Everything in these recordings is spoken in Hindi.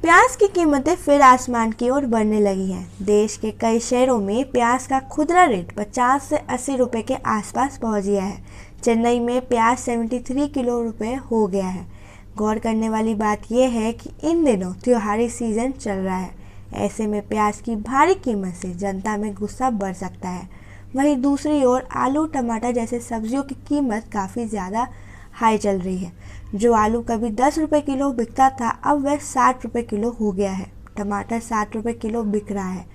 प्याज की कीमतें फिर आसमान की ओर बढ़ने लगी हैं। देश के कई शहरों में प्याज का खुदरा रेट 50 से 80 रुपए के आसपास पहुंच गया है। चेन्नई में प्याज 73 किलो रुपए हो गया है। गौर करने वाली बात यह है कि इन दिनों त्योहारी सीजन चल रहा है। ऐसे में प्याज की भारी कीमत से जनता में गुस्सा बढ़ सकता है। वहीं दूसरी ओर आलू टमाटर जैसे सब्जियों की कीमत काफ़ी ज़्यादा हाई चल रही है। जो आलू कभी 10 रुपये किलो बिकता था, अब वह 60 रुपये किलो हो गया है। टमाटर 60 रुपये किलो बिक रहा है।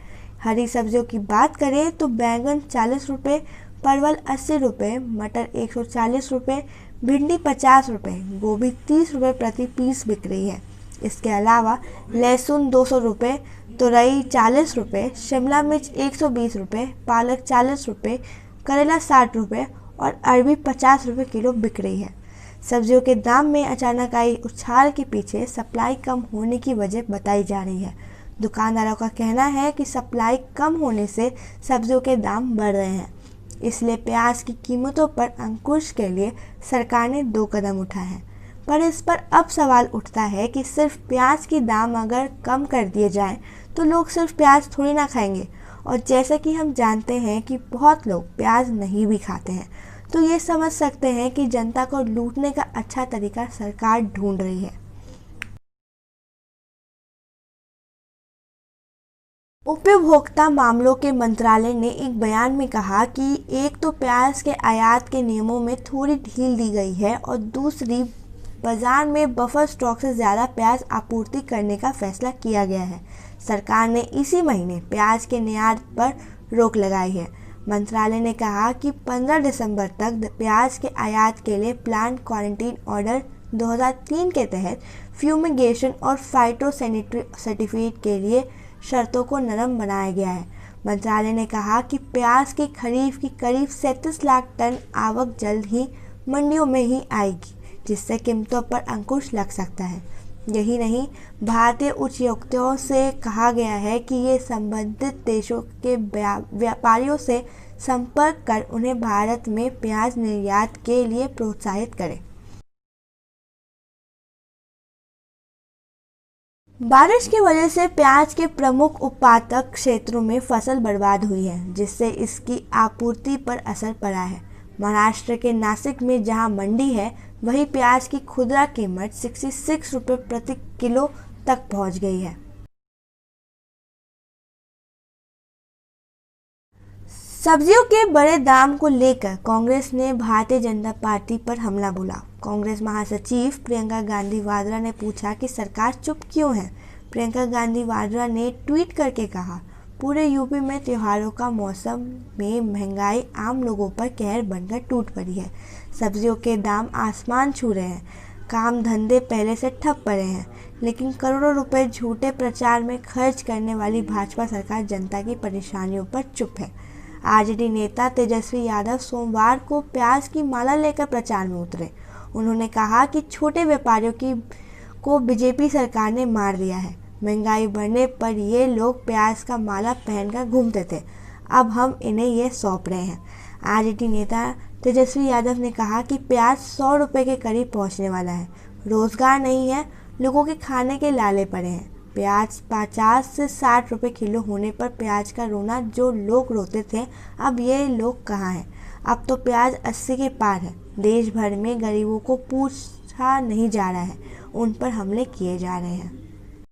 हरी सब्जियों की बात करें तो बैंगन 40 रुपये, परवल 80 रुपये, मटर 140 रुपये, भिंडी 50 रुपये, गोभी 30 रुपये प्रति पीस बिक रही है। इसके अलावा लहसुन 200 रुपये, तुरई 40 रुपये, शिमला मिर्च 120 रुपये, पालक 40 रुपये, करेला 60 रुपये और अरबी 50 रुपये किलो बिक रही है। सब्जियों के दाम में अचानक आई उछाल के पीछे सप्लाई कम होने की वजह बताई जा रही है। दुकानदारों का कहना है कि सप्लाई कम होने से सब्जियों के दाम बढ़ रहे हैं। इसलिए प्याज की कीमतों पर अंकुश के लिए सरकार ने 2 कदम उठाए हैं। पर इस पर अब सवाल उठता है कि सिर्फ प्याज के दाम अगर कम कर दिए जाएं तो लोग सिर्फ प्याज थोड़ी ना खाएंगे। और जैसा कि हम जानते हैं कि बहुत लोग प्याज नहीं भी खाते हैं, तो ये समझ सकते हैं कि जनता को लूटने का अच्छा तरीका सरकार ढूंढ रही है। उपभोक्ता मामलों के मंत्रालय ने एक बयान में कहा कि एक तो प्याज के आयात के नियमों में थोड़ी ढील दी गई है और दूसरी बाजार में बफर स्टॉक से ज़्यादा प्याज आपूर्ति करने का फैसला किया गया है। सरकार ने इसी महीने प्याज के निर्यात पर रोक लगाई है। मंत्रालय ने कहा कि 15 दिसंबर तक प्याज के आयात के लिए प्लांट क्वारंटीन ऑर्डर 2003 के तहत फ्यूमिगेशन और फाइटोसैनिटरी सर्टिफिकेट के लिए शर्तों को नरम बनाया गया है। मंत्रालय ने कहा कि प्याज की खरीफ की करीब 37 लाख टन आवक जल्द ही मंडियों में ही आएगी, जिससे कीमतों पर अंकुश लग सकता है। यही नहीं, भारतीय उच्चायुक्तों से कहा गया है कि ये संबंधित देशों के व्यापारियों से संपर्क कर उन्हें भारत में प्याज निर्यात के लिए प्रोत्साहित करें। बारिश की वजह से प्याज के प्रमुख उत्पादक क्षेत्रों में फसल बर्बाद हुई है, जिससे इसकी आपूर्ति पर असर पड़ा है। महाराष्ट्र के नासिक में जहां मंडी है, वहीं प्याज की खुदरा कीमत 66 रुपये प्रति किलो तक पहुंच गई है। सब्जियों के बड़े दाम को लेकर कांग्रेस ने भारतीय जनता पार्टी पर हमला बोला। कांग्रेस महासचिव प्रियंका गांधी वाड्रा ने पूछा कि सरकार चुप क्यों है। प्रियंका गांधी वाड्रा ने ट्वीट करके कहा, पूरे यूपी में त्योहारों का मौसम में महंगाई आम लोगों पर कहर बनकर टूट पड़ी है। सब्जियों के दाम आसमान छू रहे हैं, काम धंधे पहले से ठप पड़े हैं, लेकिन करोड़ों रुपए झूठे प्रचार में खर्च करने वाली भाजपा सरकार जनता की परेशानियों पर चुप है। आरजेडी नेता तेजस्वी यादव सोमवार को प्याज की माला लेकर प्रचार में उतरे। उन्होंने कहा कि छोटे व्यापारियों को बीजेपी सरकार ने मार दिया है। महंगाई बढ़ने पर ये लोग प्याज का माला पहनकर घूमते थे, अब हम इन्हें ये सौंप रहे हैं। आरजेडी नेता तेजस्वी यादव ने कहा कि प्याज 100 रुपये के करीब पहुंचने वाला है। रोजगार नहीं है, लोगों के खाने के लाले पड़े हैं। प्याज 50 से 60 रुपये किलो होने पर प्याज का रोना जो लोग रोते थे, अब ये लोग कहाँ हैं। अब तो प्याज 80 के पार है। देश भर में गरीबों को पूछा नहीं जा रहा है, उन पर हमले किए जा रहे हैं।